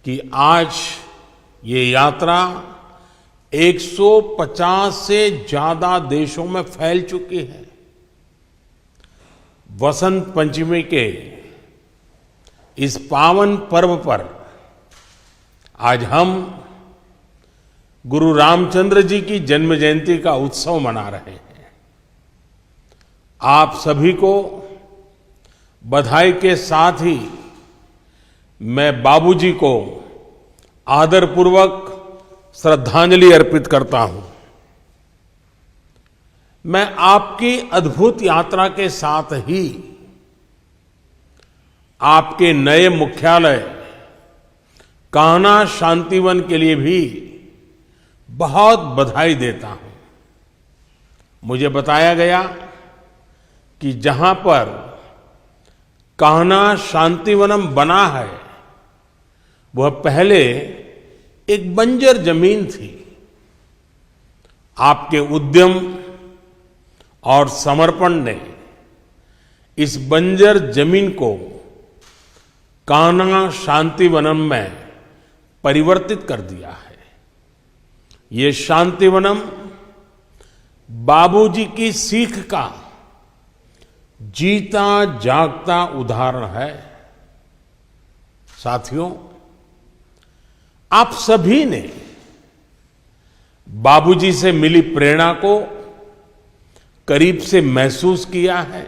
कि आज ये यात्रा 150 से ज्यादा देशों में फैल चुकी है। वसंत पंचमी के इस पावन पर्व पर आज हम गुरु रामचंद्र जी की जन्म जयंती का उत्सव मना रहे हैं। आप सभी को बधाई के साथ ही मैं बाबूजी को आदरपूर्वक श्रद्धांजलि अर्पित करता हूं। मैं आपकी अद्भुत यात्रा के साथ ही आपके नए मुख्यालय कान्हा शांतिवन के लिए भी बहुत बधाई देता हूं। मुझे बताया गया कि जहां पर कान्हा शांतिवनम बना है वह पहले एक बंजर जमीन थी। आपके उद्यम और समर्पण ने इस बंजर जमीन को कान्हा शांतिवनम में परिवर्तित कर दिया है। ये शांतिवनम बाबूजी की सीख का जीता जागता उदाहरण है। साथियों, आप सभी ने बाबूजी से मिली प्रेरणा को करीब से महसूस किया है।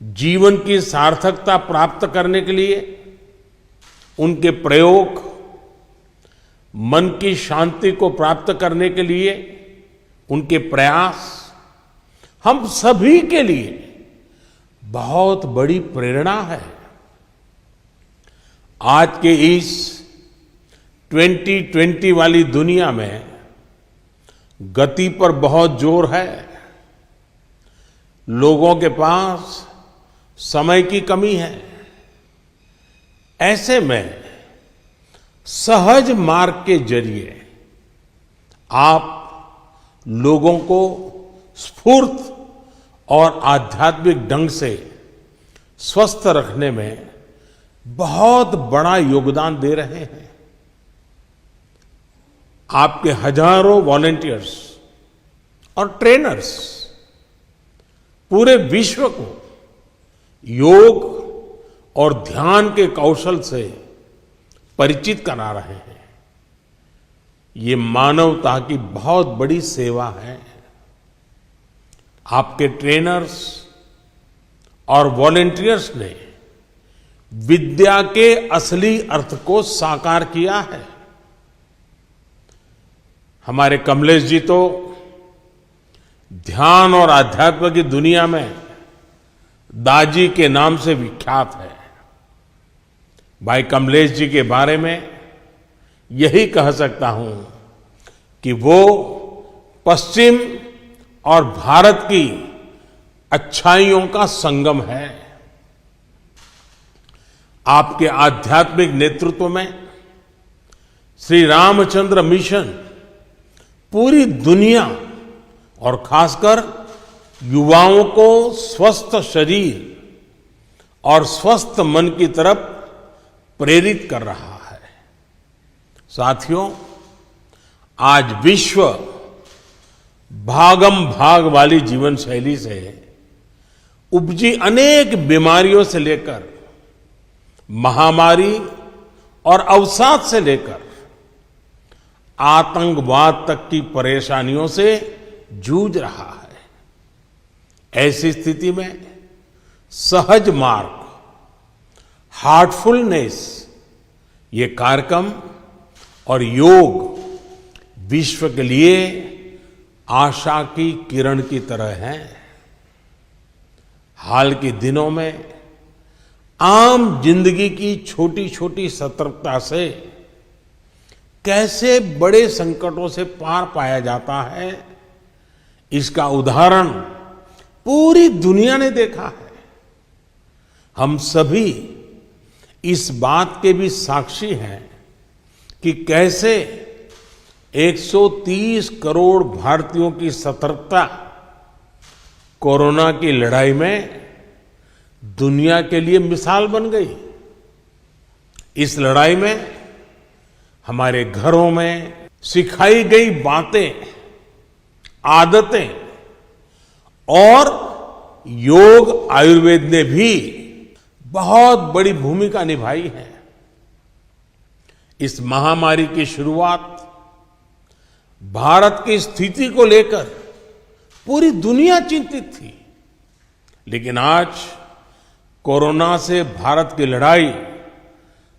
जीवन की सार्थकता प्राप्त करने के लिए उनके प्रयोग, मन की शांति को प्राप्त करने के लिए उनके प्रयास हम सभी के लिए बहुत बड़ी प्रेरणा है। आज के इस 2020 वाली दुनिया में गति पर बहुत जोर है। लोगों के पास समय की कमी है। ऐसे में सहज मार्ग के जरिए आप लोगों को स्फूर्त और आध्यात्मिक ढंग से स्वस्थ रखने में बहुत बड़ा योगदान दे रहे हैं। आपके हजारों वॉलंटियर्स और ट्रेनर्स पूरे विश्व को योग और ध्यान के कौशल से परिचित करा रहे हैं। ये मानवता की बहुत बड़ी सेवा है। आपके ट्रेनर्स और वॉलंटियर्स ने विद्या के असली अर्थ को साकार किया है। हमारे कमलेश जी तो ध्यान और आध्यात्म की दुनिया में दाजी के नाम से विख्यात है। भाई कमलेश जी के बारे में यही कह सकता हूं कि वो पश्चिम और भारत की अच्छाइयों का संगम है। आपके आध्यात्मिक नेतृत्व में श्री रामचंद्र मिशन पूरी दुनिया और खासकर युवाओं को स्वस्थ शरीर और स्वस्थ मन की तरफ प्रेरित कर रहा है। साथियों, आज विश्व भागम भाग वाली जीवन शैली से उपजी अनेक बीमारियों से लेकर महामारी और अवसाद से लेकर आतंकवाद तक की परेशानियों से जूझ रहा है। ऐसी स्थिति में सहज मार्ग, हार्टफुलनेस, ये कार्यक्रम और योग विश्व के लिए आशा की किरण की तरह है। हाल के दिनों में आम जिंदगी की छोटी छोटी सतर्कता से कैसे बड़े संकटों से पार पाया जाता है, इसका उदाहरण पूरी दुनिया ने देखा है। हम सभी इस बात के भी साक्षी हैं कि कैसे 130 करोड़ भारतीयों की सतर्कता कोरोना की लड़ाई में दुनिया के लिए मिसाल बन गई। इस लड़ाई में हमारे घरों में सिखाई गई बातें, आदतें और योग आयुर्वेद ने भी बहुत बड़ी भूमिका निभाई है। इस महामारी की शुरुआत भारत की स्थिति को लेकर पूरी दुनिया चिंतित थी, लेकिन आज कोरोना से भारत की लड़ाई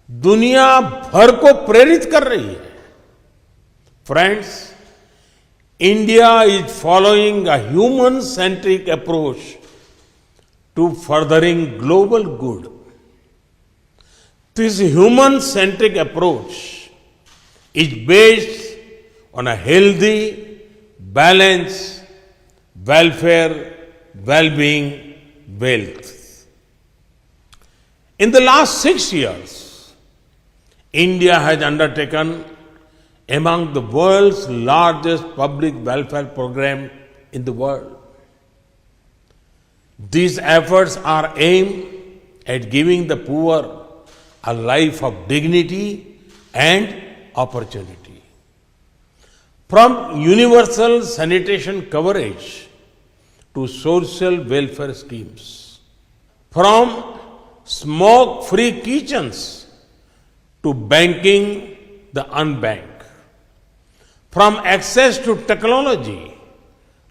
दुनिया भर को प्रेरित कर रही है। Friends, India is following a human centric approach to furthering global good. This human-centric approach is based on a healthy, balanced, welfare, well-being, wealth. In the last 6 years, India has undertaken among the world's largest public welfare program in the world. These efforts are aimed at giving the poor a life of dignity and opportunity. From universal sanitation coverage to social welfare schemes, from smoke-free kitchens to banking the unbanked, from access to technology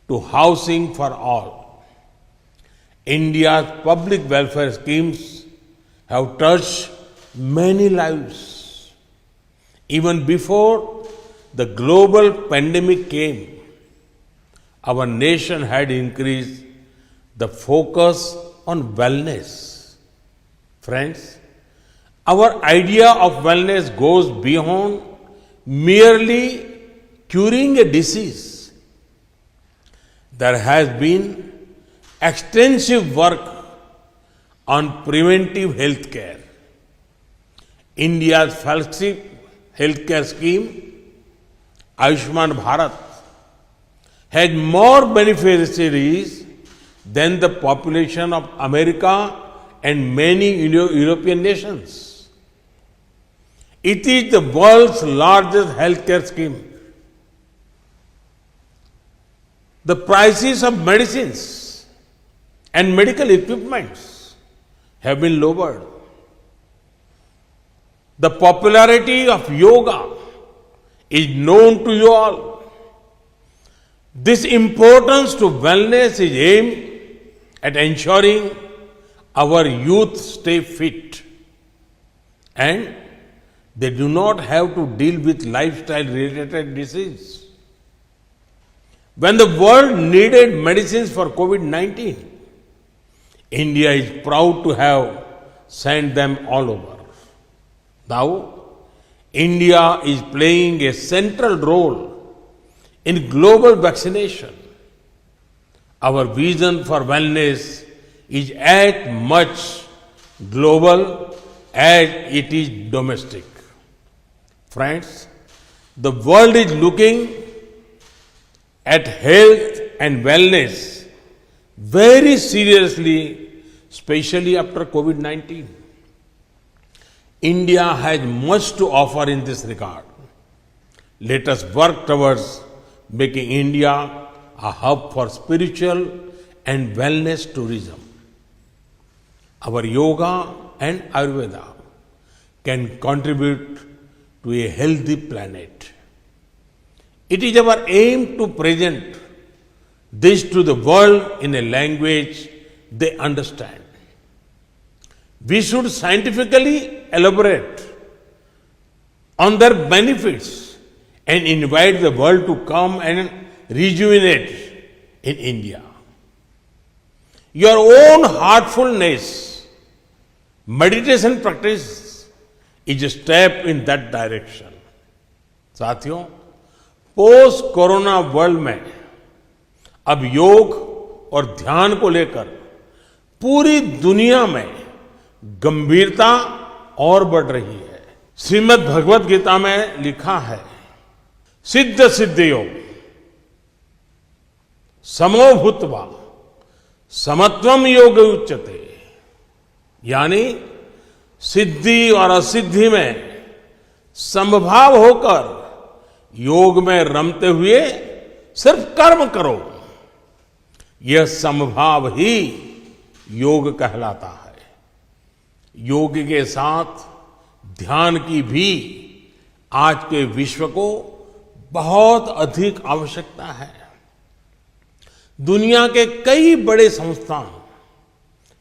to housing for all, India's public welfare schemes have touched many lives. Even before the global pandemic came, our nation had increased the focus on wellness. Friends, our idea of wellness goes beyond merely curing a disease. There has been extensive work on preventive health care. India's flagship healthcare scheme, Ayushman Bharat, has more beneficiaries than the population of America and many European nations. It is the world's largest healthcare scheme. The prices of medicines and medical equipments have been lowered. The popularity of yoga is known to you all. This importance to wellness is aimed at ensuring our youth stay fit and they do not have to deal with lifestyle-related disease. When the world needed medicines for COVID-19, India is proud to have sent them all over. Now, India is playing a central role in global vaccination. Our vision for wellness is as much global as it is domestic. Friends, the world is looking at health and wellness very seriously, especially after COVID-19. India has much to offer in this regard. Let us work towards making India a hub for spiritual and wellness tourism. Our yoga and Ayurveda can contribute to a healthy planet. It is our aim to present this to the world in a language they understand. We should scientifically elaborate on their benefits and invite the world to come and rejuvenate in India. Your own heartfulness, meditation practice is a step in that direction. साथियों, post corona world में अब योग और ध्यान को लेकर पूरी दुनिया में गंभीरता और बढ़ रही है। श्रीमद् भगवत गीता में लिखा है, सिद्ध सिद्धियोग समो भूत्वा समत्वम योग उच्यते, यानी सिद्धि और असिद्धि में समभाव होकर योग में रमते हुए सिर्फ कर्म करो, यह समभाव ही योग कहलाता है। योग के साथ ध्यान की भी आज के विश्व को बहुत अधिक आवश्यकता है। दुनिया के कई बड़े संस्थान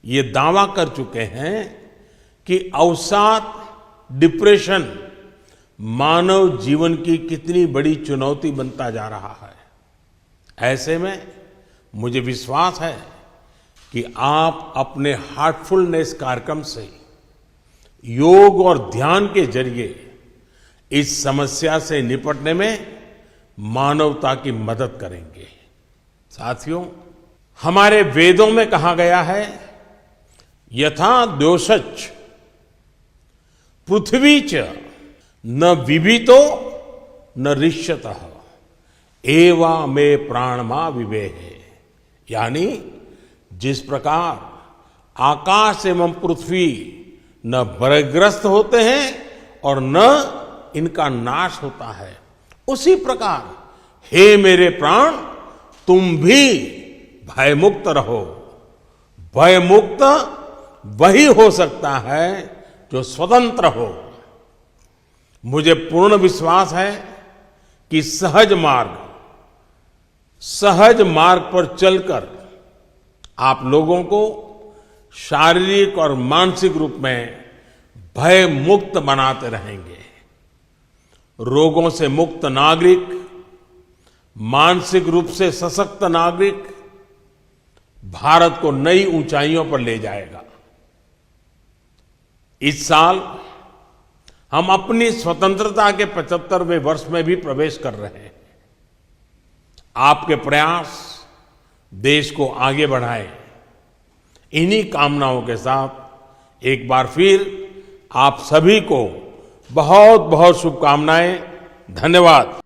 ये दावा कर चुके हैं कि अवसाद, डिप्रेशन मानव जीवन की कितनी बड़ी चुनौती बनता जा रहा है। ऐसे में मुझे विश्वास है कि आप अपने हार्टफुलनेस कार्यक्रम से योग और ध्यान के जरिए इस समस्या से निपटने में मानवता की मदद करेंगे। साथियों, हमारे वेदों में कहा गया है, यथा द्योषच पृथ्वी च न विवितो न ऋष्यतः एवा में प्राणमा विवेह। यानी जिस प्रकार आकाश एवं पृथ्वी न भयग्रस्त होते हैं और न इनका नाश होता है, उसी प्रकार हे मेरे प्राण, तुम भी भयमुक्त रहो। भयमुक्त वही हो सकता है जो स्वतंत्र हो। मुझे पूर्ण विश्वास है कि सहज मार्ग पर चलकर आप लोगों को शारीरिक और मानसिक रूप में भय मुक्त बनाते रहेंगे। रोगों से मुक्त नागरिक, मानसिक रूप से सशक्त नागरिक भारत को नई ऊंचाइयों पर ले जाएगा। इस साल हम अपनी स्वतंत्रता के 75वें वर्ष में भी प्रवेश कर रहे हैं। आपके प्रयास देश को आगे बढ़ाए, इन्हीं कामनाओं के साथ एक बार फिर आप सभी को बहुत बहुत शुभकामनाएं। धन्यवाद।